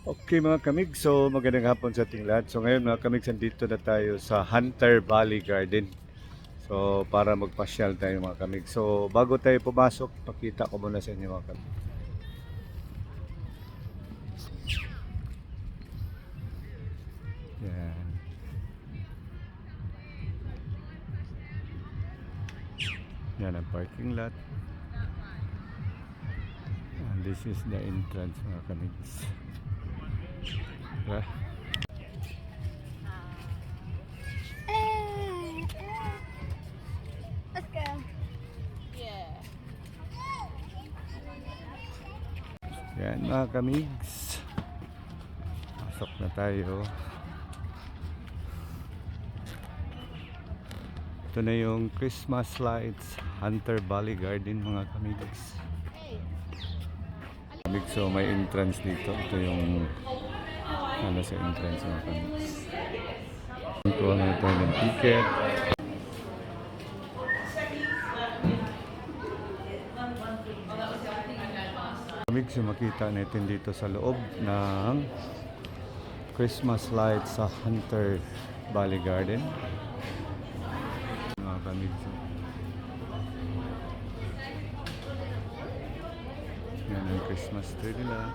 Okay mga kamig, so magandang hapon sa ating lahat. So ngayon mga kamig, nandito na tayo sa Hunter Valley Garden. So para magpasyal tayo mga kamig. So bago tayo pumasok, pakita ko muna sa inyo mga kamig. Yan. Yan ang parking lot. And this is the entrance mga kamig. Diba? Let's go. Yeah. Yan mga kamigs. Pasok na tayo. Ito na yung Christmas lights, Hunter Valley Garden mga kamigs. Kamigs, so may entrance dito. Ito yung ano sa entrance mga kamigs. Kuha na tayo ng ticket. Kamigs, so makita natin dito sa loob ng Christmas lights sa Hunter Valley Garden. Mga kamigs. Yan ang Christmas tree nila.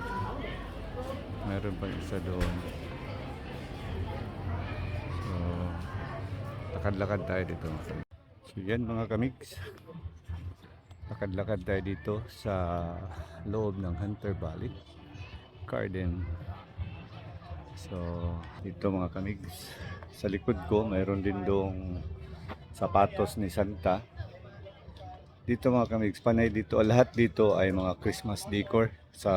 Meron pang isa doon. So, lakad-lakad tayo dito. So yan mga kamigs. Lakad-lakad tayo dito sa loob ng Hunter Valley Garden. So, dito mga kamigs. Sa likod ko, mayroon din dong sapatos ni Santa. Dito mga kamigs, panay dito, lahat dito ay mga Christmas decor sa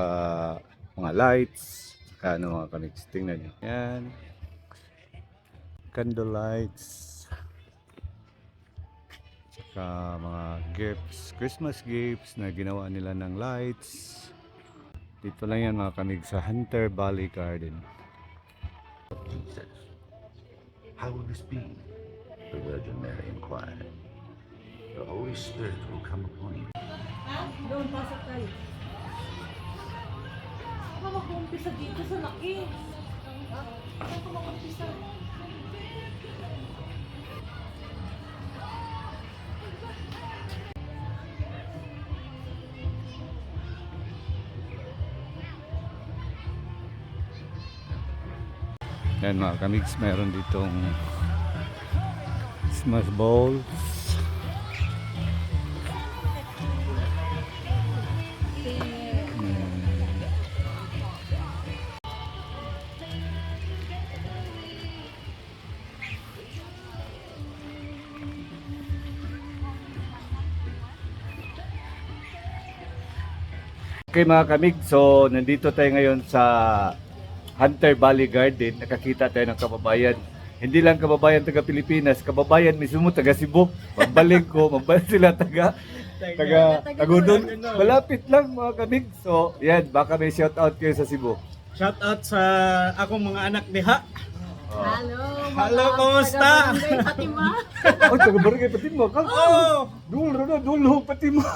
mga lights, saka ano mga kamigs, tingnan nyo. Yan, candle lights, saka mga gifts, Christmas gifts na ginawa nila ng lights. Dito lang yan mga kamigs sa Hunter Valley Garden. How will this be? The Virgin Mary inquired. The Holy Spirit will come upon you. Doon, pasok tayo. Saan ka mag-umpisa dito sa laki? Saan ka mag-umpisa? Yan mga kamigs, mayroon ditong Christmas balls. Okay mga kamig, so nandito tayo ngayon sa Hunter Valley Garden. Nakakita tayo ng kababayan. Hindi lang kababayan taga Pilipinas, kababayan mismo taga Cebu. Magbalik ko, magbalik sila taga Tagudon. Malapit lang mga kamig. So yan, baka may shout out kayo sa Cebu. Shout out sa akong mga anak diha. Hello, Hello, kumusta? taga-Barangay Fatima. Oh, taga Barangay Fatima ka? Oh, Dulo Fatima.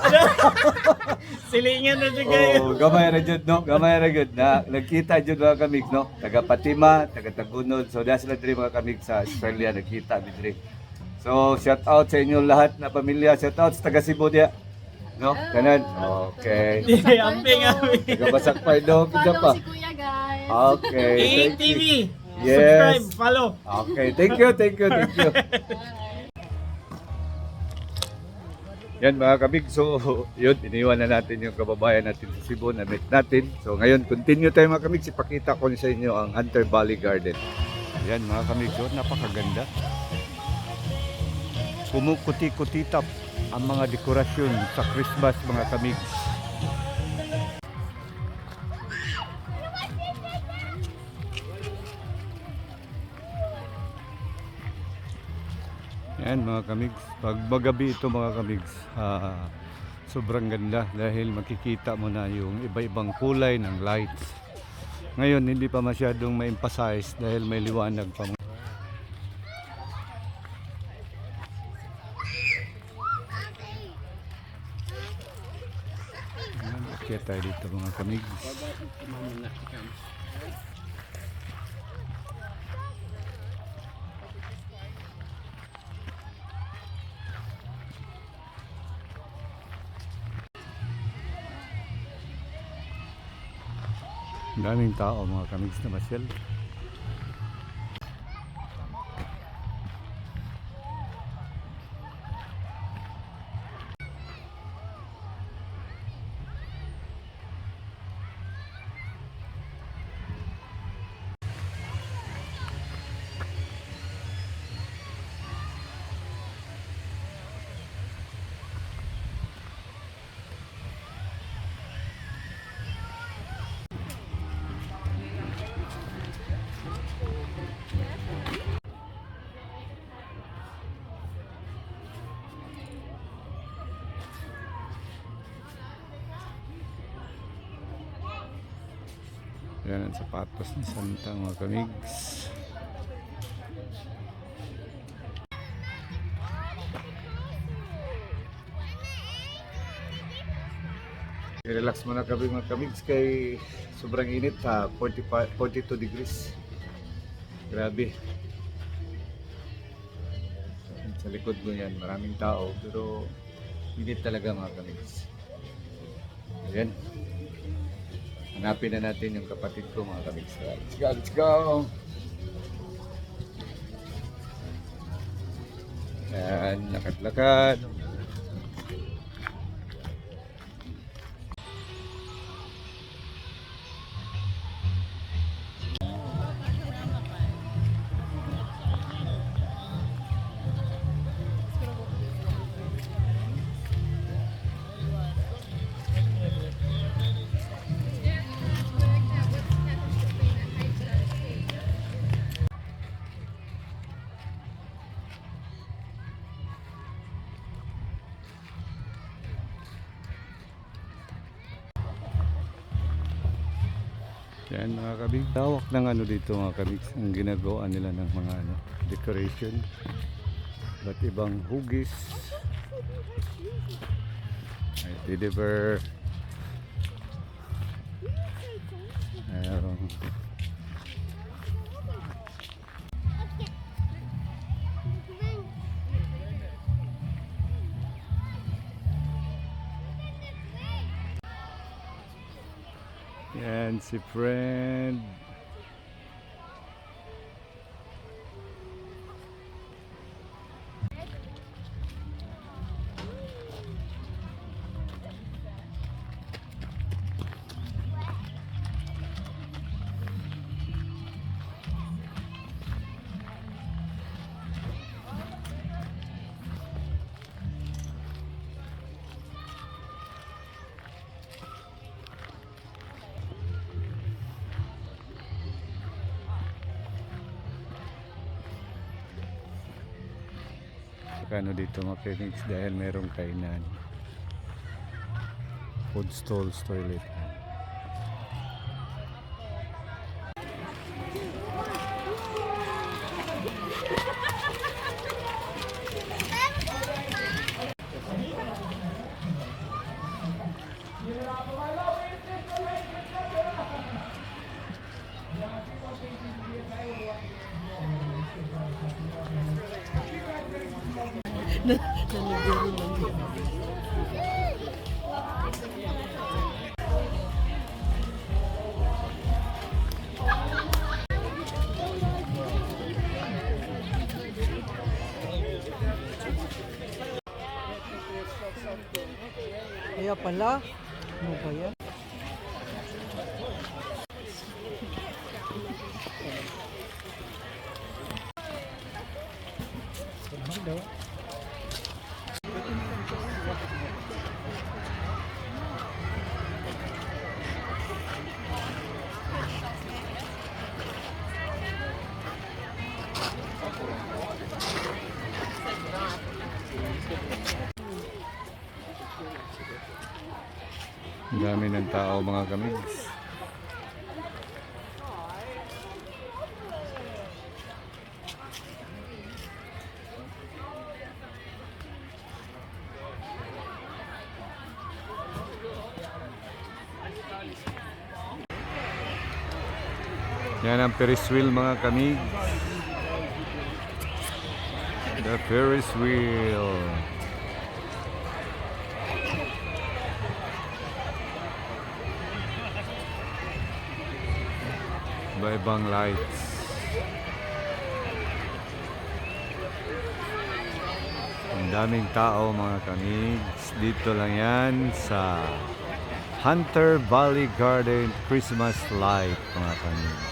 silingan na siya kayo. Oh, gamay ra jud no, gamay ra jud na nagkita jud mga kamig no, taga Fatima, taga Tagunod. So dahil sila diri mga kamig sa Australia nagkita diri. So shout out sa inyo lahat na pamilya, shout out sa taga Cebu dia. No, kanan. Okay. Amping amping. Taga Basakpay daw kita pa. Follow si Kuya guys. Okay. Thank ATV. you. Subscribe, Yes. follow. Okay, thank you. Yan mga kabig, so yun, iniwan na natin yung kababayan natin sa Cebu na meet natin. So ngayon, continue tayo mga kabig, ipakita ko sa inyo ang Hunter Valley Garden. Yan mga kabig, so napakaganda. Kumukuti-kutitap ang mga dekorasyon sa Christmas mga kabig. Yan mga kamigs, pag magabi ito mga kamigs, sobrang ganda dahil makikita mo na yung iba-ibang kulay ng lights. Ngayon hindi pa masyadong ma-emphasize dahil may liwanag pa. Kaya tayo dito mga kamigs. Daming tao mga kamigs na masyal. Yan ang sapatos ni Santa mga kamigs. I-relax muna kami mga kamigs kay sobrang init ha, 42 degrees. Grabe. Sa likod mo yan, maraming tao pero init talaga mga kamigs. Ayan. Hanapin na natin yung kapatid ko mga kamigs. Let's go, let's go! Ayan, lakad-lakad. Yan mga kabig, tawak ng ano dito mga kabig, ang ginagawa nila ng mga ano, decoration. Ba't ibang hugis, may teddy bear, mayroong yan si friend. Kano dito mga Phoenix dahil merong kainan, food stalls, toilet. Kaya pala, ano ba yan? Ang dami ng tao mga kamigs. Yan ang Ferris wheel mga kamigs. The Ferris wheel. Iba-ibang lights. Ang daming tao mga kamigs. Dito lang yan sa Hunter Valley Garden Christmas Light mga kamigs.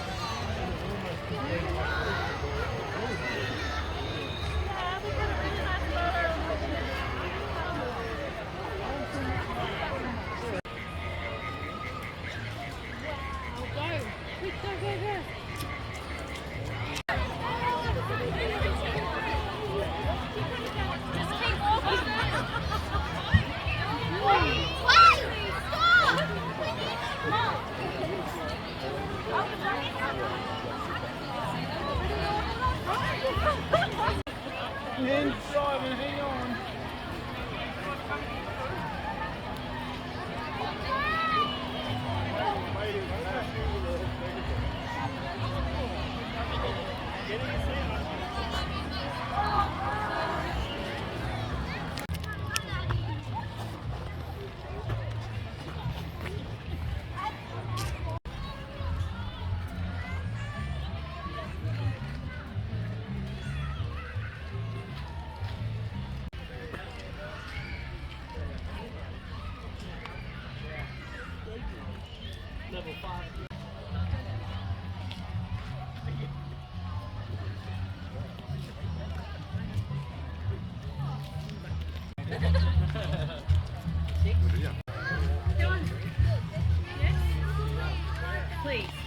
Please.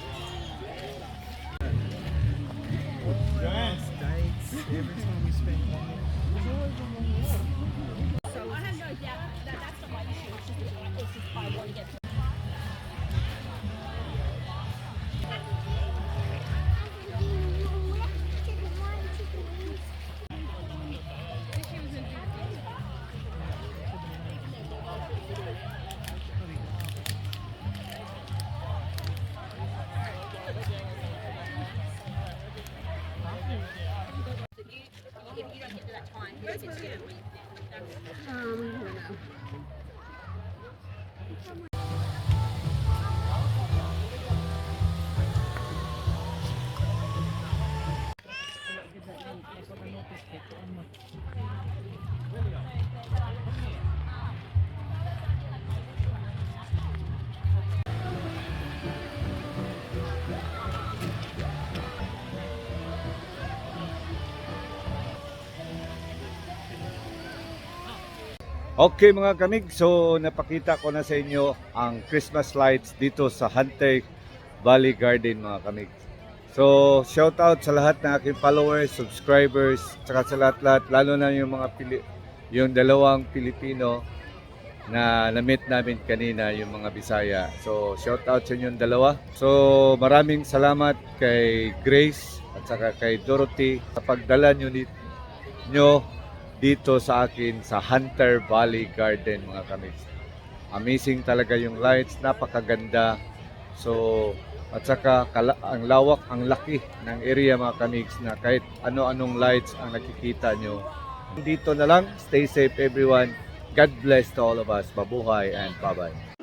Okay mga kamig, so napakita ko na sa inyo ang Christmas lights dito sa Hunter Valley Garden mga kamig. So shout out sa lahat ng aking followers, subscribers, saka sa lahat-lahat, lalo na yung mga yung dalawang Pilipino na na-meet namin kanina, yung mga Bisaya. So shout out sa inyong dalawa. So maraming salamat kay Grace at saka kay Dorothy sa pagdala nyo dito sa akin sa Hunter Valley Garden mga kamigs. Amazing talaga yung lights, napakaganda. So at saka ang lawak, ang laki ng area mga kamigs na kahit ano-anong lights ang nakikita nyo. Dito na lang, stay safe everyone. God bless to all of us. Mabuhay and bye-bye.